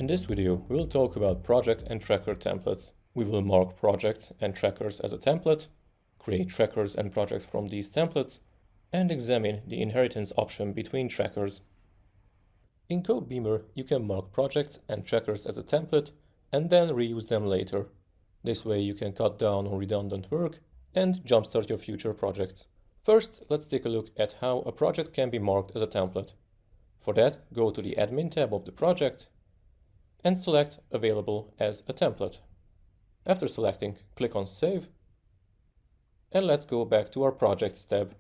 In this video, we will talk about project and tracker templates. We will mark projects and trackers as a template, create trackers and projects from these templates, and examine the inheritance option between trackers. In Codebeamer, you can mark projects and trackers as a template and then reuse them later. This way you can cut down on redundant work and jumpstart your future projects. First, let's take a look at how a project can be marked as a template. For that, go to the Admin tab of the project and select Available as a template. After selecting, click on Save, and let's go back to our Projects tab.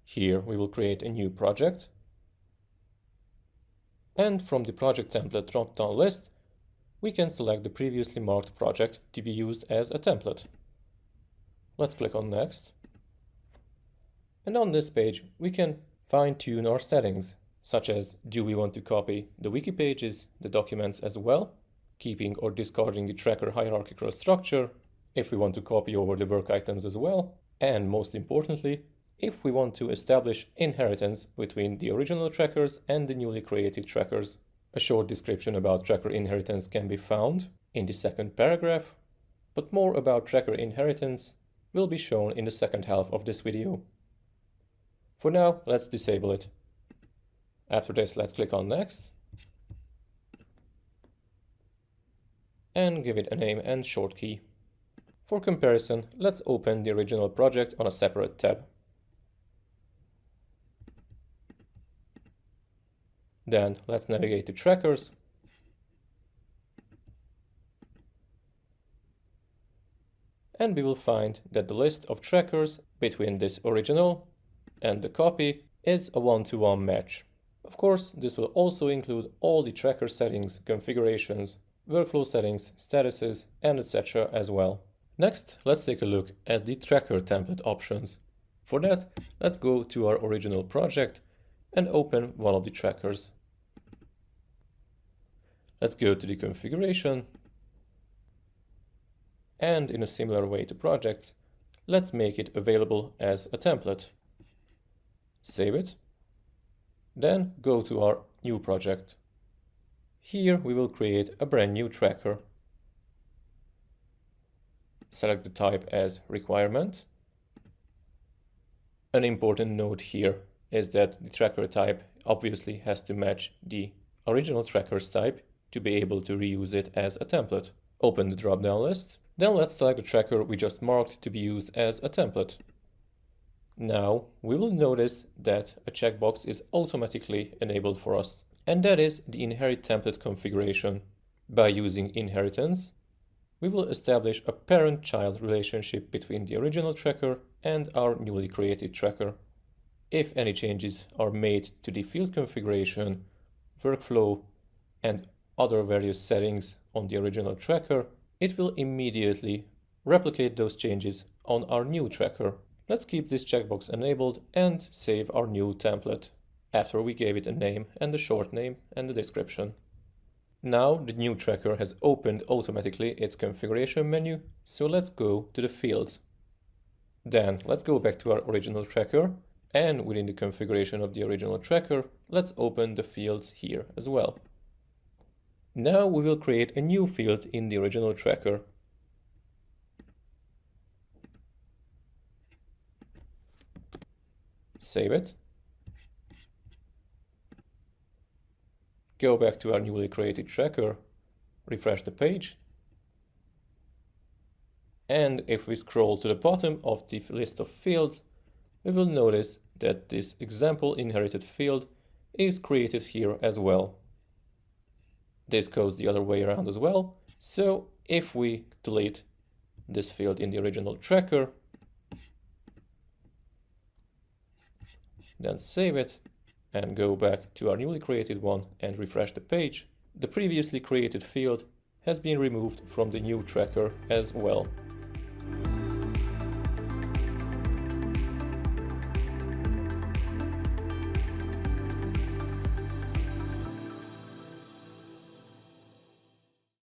Here we will create a new project, and from the project template drop-down list, we can select the previously marked project to be used as a template. Let's click on Next. And on this page, we can fine-tune our settings, such as do we want to copy the wiki pages, the documents as well, keeping or discarding the tracker hierarchical structure, if we want to copy over the work items as well, and most importantly, if we want to establish inheritance between the original trackers and the newly created trackers. A short description about tracker inheritance can be found in the second paragraph, but more about tracker inheritance will be shown in the second half of this video. For now, let's disable it. After this, let's click on Next and give it a name and short key. For comparison, let's open the original project on a separate tab. Then let's navigate to Trackers and we will find that the list of trackers between this original and the copy is a one-to-one match. Of course, this will also include all the tracker settings, configurations, workflow settings, statuses, and etc. as well. Next, let's take a look at the tracker template options. For that, let's go to our original project and open one of the trackers. Let's go to the configuration, and in a similar way to projects, let's make it available as a template. Save it. Then go to our new project. Here we will create a brand new tracker. Select the type as requirement. An important note here is that the tracker type obviously has to match the original tracker's type to be able to reuse it as a template. Open the drop-down list. Then let's select the tracker we just marked to be used as a template. Now we will notice that a checkbox is automatically enabled for us, and that is the Inherit Template configuration. By using inheritance, we will establish a parent-child relationship between the original tracker and our newly created tracker. If any changes are made to the field configuration, workflow, and other various settings on the original tracker, it will immediately replicate those changes on our new tracker. Let's keep this checkbox enabled and save our new template, after we gave it a name and a short name and a description. Now the new tracker has opened automatically its configuration menu, so let's go to the fields. Then let's go back to our original tracker, and within the configuration of the original tracker, let's open the fields here as well. Now we will create a new field in the original tracker. Save it. Go back to our newly created tracker, refresh the page, and if we scroll to the bottom of the list of fields, we will notice that this example inherited field is created here as well. This goes the other way around as well, so if we delete this field in the original tracker, then save it, and go back to our newly created one and refresh the page, the previously created field has been removed from the new tracker as well.